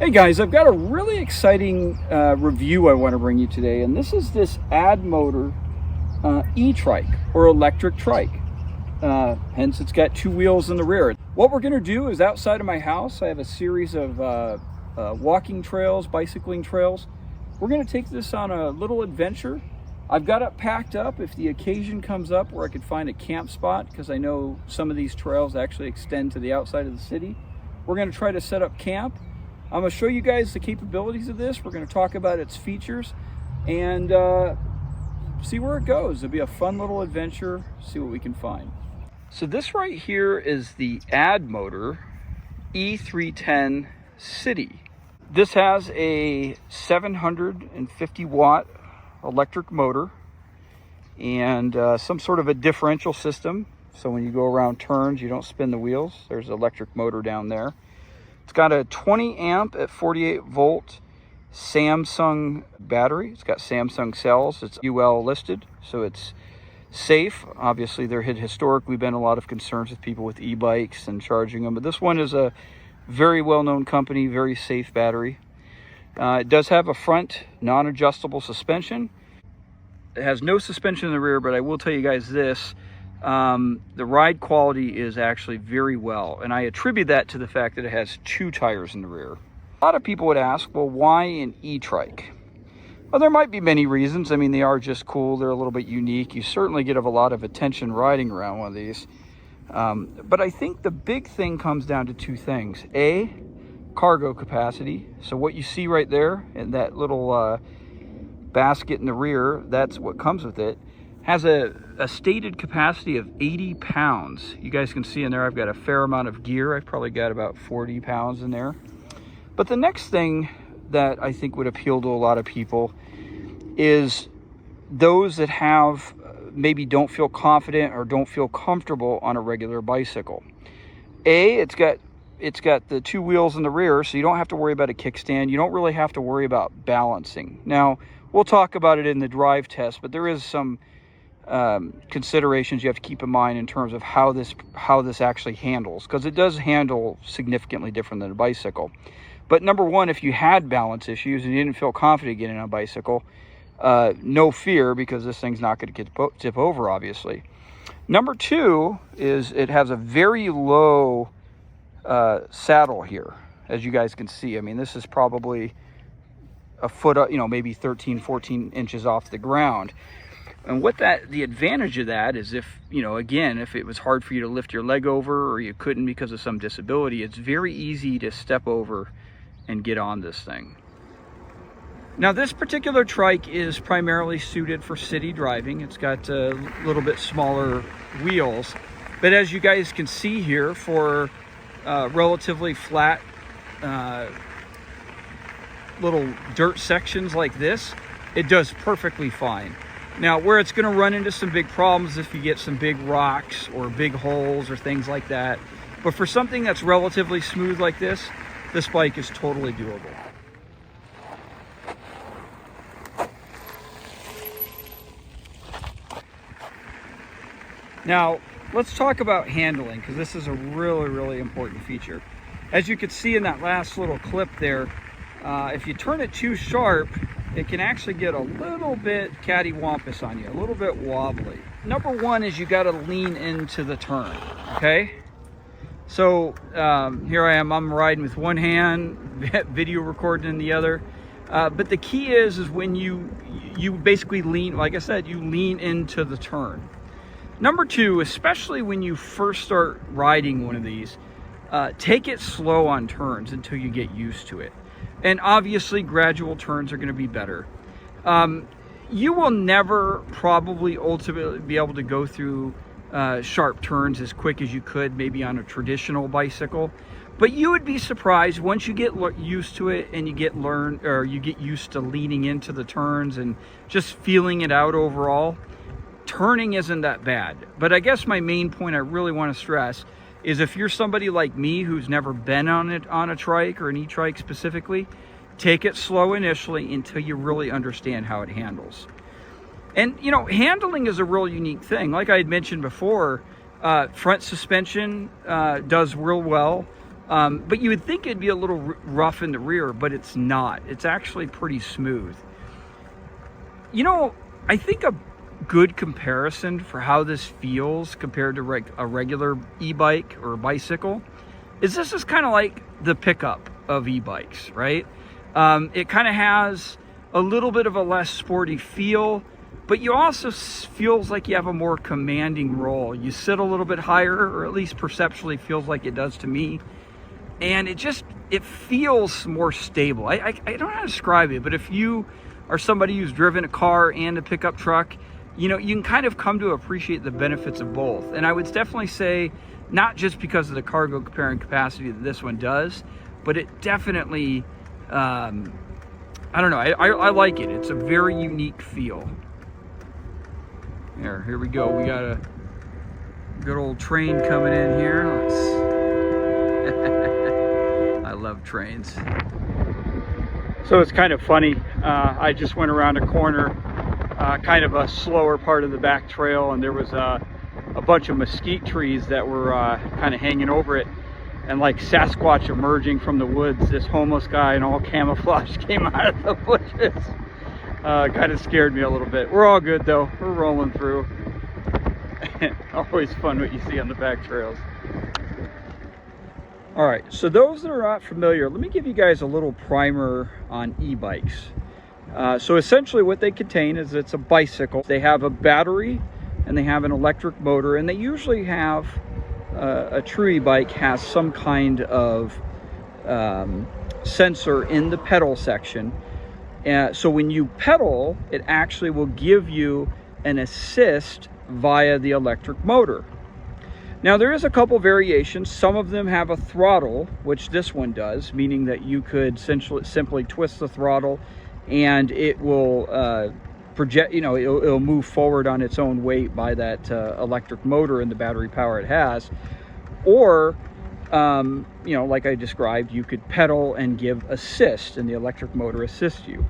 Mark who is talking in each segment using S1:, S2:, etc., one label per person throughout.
S1: Hey guys, I've got a really exciting review I want to bring you today, and this is this Addmotor e-trike or electric trike. Hence it's got two wheels in the rear. What we're going to do is outside of my house I have a series of walking trails, bicycling trails. We're going to take this on a little adventure. I've got it packed up if the occasion comes up where I could find a camp spot, because I know some of these trails actually extend to the outside of the city. We're going to try to set up camp. I'm going to show you guys the capabilities of this. We're going to talk about its features and see where it goes. It'll be a fun little adventure, see what we can find. So this right here is the Addmotor E-310 City. This has a 750 watt electric motor and some sort of a differential system. So when you go around turns, you don't spin the wheels. There's an electric motor down there. It's got a 20 amp at 48 volt Samsung battery. It's got Samsung cells. It's UL listed, so it's safe. Obviously, there had historically been a lot of concerns with people with e-bikes and charging them, but this one is a very well-known company, very safe battery. It does have a front non-adjustable suspension. It has no suspension in the rear, but I will tell you guys this. The ride quality is actually very well, and I attribute that to the fact that it has two tires in the rear. A lot of people would ask, well, why an e-trike? Well, there might be many reasons. I mean, they are just cool. They're a little bit unique. You certainly get a lot of attention riding around one of these. But I think the big thing comes down to two things. A, cargo capacity. So what you see right there in that little basket in the rear, that's what comes with it. Has a stated capacity of 80 pounds. You guys can see in there I've got a fair amount of gear. I've probably got about 40 pounds in there. But the next thing that I think would appeal to a lot of people is those that have maybe don't feel confident or don't feel comfortable on a regular bicycle. It's got the two wheels in the rear, so you don't have to worry about a kickstand. You don't really have to worry about balancing. Now, we'll talk about it in the drive test, but there is some considerations you have to keep in mind in terms of how this actually handles, because it does handle significantly different than a bicycle. But number one, if you had balance issues and you didn't feel confident getting on a bicycle, no fear, because this thing's not going to tip over, obviously. Number two is it has a very low saddle here, as you guys can see. I mean, this is probably a foot, maybe 13, 14 inches off the ground. And the advantage of that is if it was hard for you to lift your leg over, or you couldn't because of some disability, it's very easy to step over and get on this thing. Now, this particular trike is primarily suited for city driving. It's got a little bit smaller wheels, but as you guys can see here, for relatively flat little dirt sections like this, it does perfectly fine. Now, where it's going to run into some big problems if you get some big rocks or big holes or things like that. But for something that's relatively smooth like this bike is totally doable. Now, let's talk about handling, because this is a really, really important feature. As you can see in that last little clip there, if you turn it too sharp, it can actually get a little bit cattywampus on you, a little bit wobbly. Number one is you got to lean into the turn, okay? So here I am, I'm riding with one hand, video recording in the other. But the key is when you basically lean, like I said, you lean into the turn. Number two, especially when you first start riding one of these, take it slow on turns until you get used to it. And obviously, gradual turns are going to be better. You will never probably ultimately be able to go through sharp turns as quick as you could maybe on a traditional bicycle. But you would be surprised once you get used to it and you get used to leaning into the turns and just feeling it out overall. Turning isn't that bad. But I guess my main point I really want to stress is if you're somebody like me who's never been on a trike or an e-trike specifically, take it slow initially until you really understand how it handles. And handling is a real unique thing. Like I had mentioned before, front suspension does real well. But you would think it'd be a little rough in the rear, but it's not. It's actually pretty smooth. You know, I think a good comparison for how this feels compared to a regular e-bike or a bicycle is this is kind of like the pickup of e-bikes, right? It kind of has a little bit of a less sporty feel, but you also feels like you have a more commanding roll. You sit a little bit higher, or at least perceptually feels like it does to me. And it feels more stable. I don't know how to describe it, but if you are somebody who's driven a car and a pickup truck, you know, you can kind of come to appreciate the benefits of both. And I would definitely say, not just because of the cargo carrying capacity that this one does, but it definitely, I don't know, I like it. It's a very unique feel. Here we go. We got a good old train coming in here. I love trains. So it's kind of funny. I just went around a corner, kind of a slower part of the back trail, and there was a bunch of mesquite trees that were kind of hanging over it. And like Sasquatch emerging from the woods, this homeless guy in all camouflage came out of the bushes. Kind of scared me a little bit. We're all good though. We're rolling through. Always fun what you see on the back trails. All right, so those that are not familiar, let me give you guys a little primer on e-bikes. So essentially what they contain is it's a bicycle. They have a battery and they have an electric motor, and they usually have a true e-bike has some kind of sensor in the pedal section. So when you pedal, it actually will give you an assist via the electric motor. Now there is a couple variations. Some of them have a throttle, which this one does, meaning that you could simply twist the throttle and it will project, you know, it'll move forward on its own weight by that electric motor and the battery power it has. Or you know, like I described, you could pedal and give assist, and the electric motor assists you.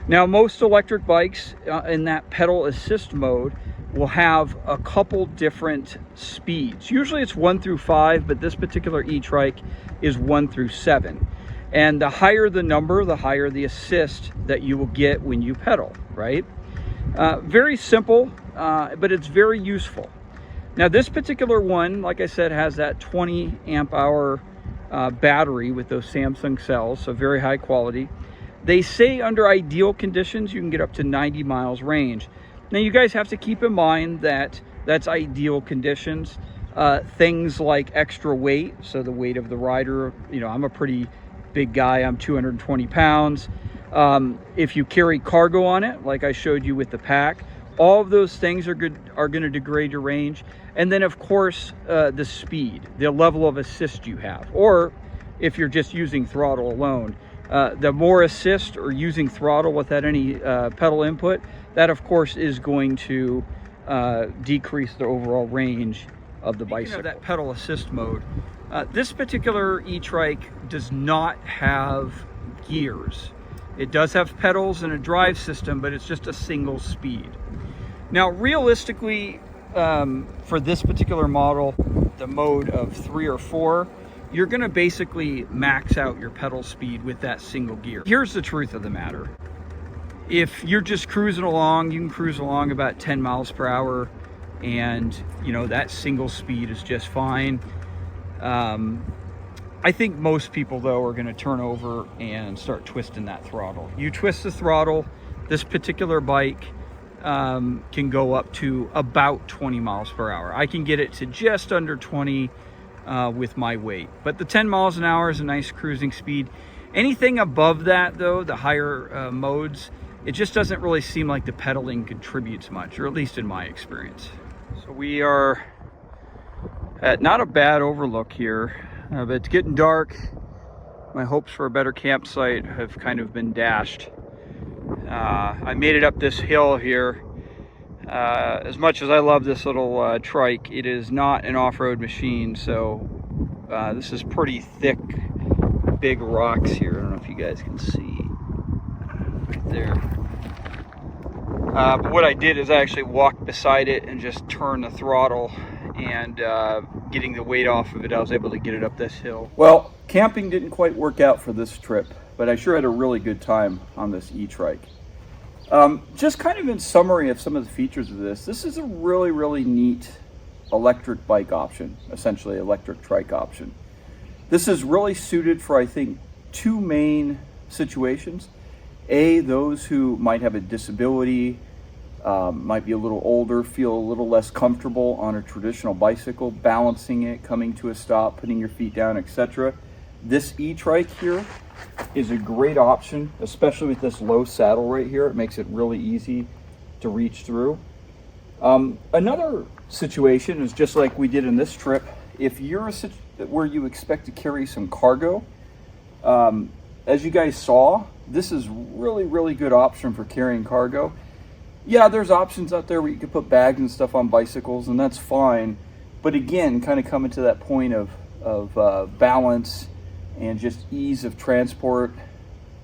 S1: Now most electric bikes in that pedal assist mode will have a couple different speeds. Usually it's 1 through 5, but this particular e-trike is 1 through 7. And the higher the number, the higher the assist that you will get when you pedal, right? Very simple, but it's very useful. Now this particular one, like I said, has that 20 amp hour battery with those Samsung cells, so very high quality. They say under ideal conditions you can get up to 90 miles range. Now you guys have to keep in mind that that's ideal conditions. Things like extra weight, so the weight of the rider, you know, I'm a pretty big guy, I'm 220 pounds. If you carry cargo on it, like I showed you with the pack, all of those things are going to degrade your range. And then of course the speed, the level of assist you have, or if you're just using throttle alone, the more assist or using throttle without any pedal input, that of course is going to decrease the overall range of the bicycle. Speaking of that pedal assist mode, this particular e-trike does not have gears. It does have pedals and a drive system, but it's just a single speed. Now realistically, for this particular model, the mode of 3 or 4, you're going to basically max out your pedal speed with that single gear. Here's the truth of the matter. If you're just cruising along, you can cruise along about 10 miles per hour, and you know that single speed is just fine. I think most people though are going to turn over and start twisting that throttle. You twist the throttle, this particular bike can go up to about 20 miles per hour. I can get it to just under 20 with my weight, but the 10 miles an hour is a nice cruising speed. Anything above that though, the higher modes, it just doesn't really seem like the pedaling contributes much, or at least in my experience. So we are at not a bad overlook here, but it's getting dark. My hopes for a better campsite have kind of been dashed. I made it up this hill here. As much as I love this little trike, it is not an off-road machine, so this is pretty thick, big rocks here. I don't know if you guys can see right there. But what I did is I actually walked beside it and just turned the throttle, and getting the weight off of it, I was able to get it up this hill. Well, Camping didn't quite work out for this trip, but I sure had a really good time on this e-trike. Just kind of in summary of some of the features of this is a really, really neat electric bike option, essentially electric trike option. This is really suited for, I think, two main situations. A, those who might have a disability, might be a little older, feel a little less comfortable on a traditional bicycle, balancing it, coming to a stop, putting your feet down, etc. This e-trike here is a great option, especially with this low saddle right here. It makes it really easy to reach through. Another situation is just like we did in this trip. If you're where you expect to carry some cargo, as you guys saw, this is really, really good option for carrying cargo. Yeah, there's options out there where you can put bags and stuff on bicycles, and that's fine. But again, kind of coming to that point of balance and just ease of transport,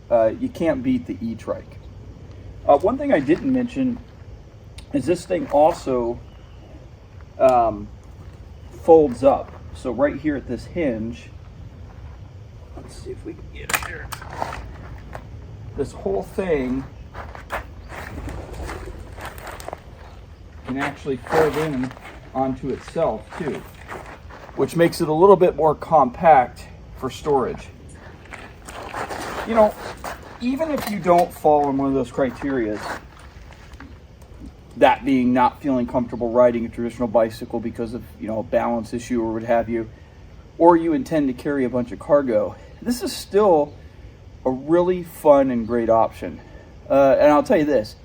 S1: you can't beat the e-trike. One thing I didn't mention is this thing also folds up. So right here at this hinge, let's see if we can get it here. This whole thing can actually fold in onto itself too, which makes it a little bit more compact for storage. You know, even if you don't fall in one of those criteria, that being not feeling comfortable riding a traditional bicycle because of, you know, a balance issue or what have you, or you intend to carry a bunch of cargo, this is still a really fun and great option. And I'll tell you this,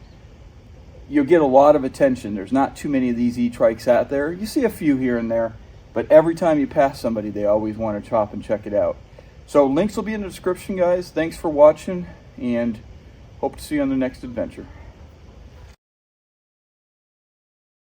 S1: you'll get a lot of attention. There's not too many of these e-trikes out there. You see a few here and there, but every time you pass somebody, they always want to stop and check it out. So links will be in the description, guys. Thanks for watching, and hope to see you on the next adventure.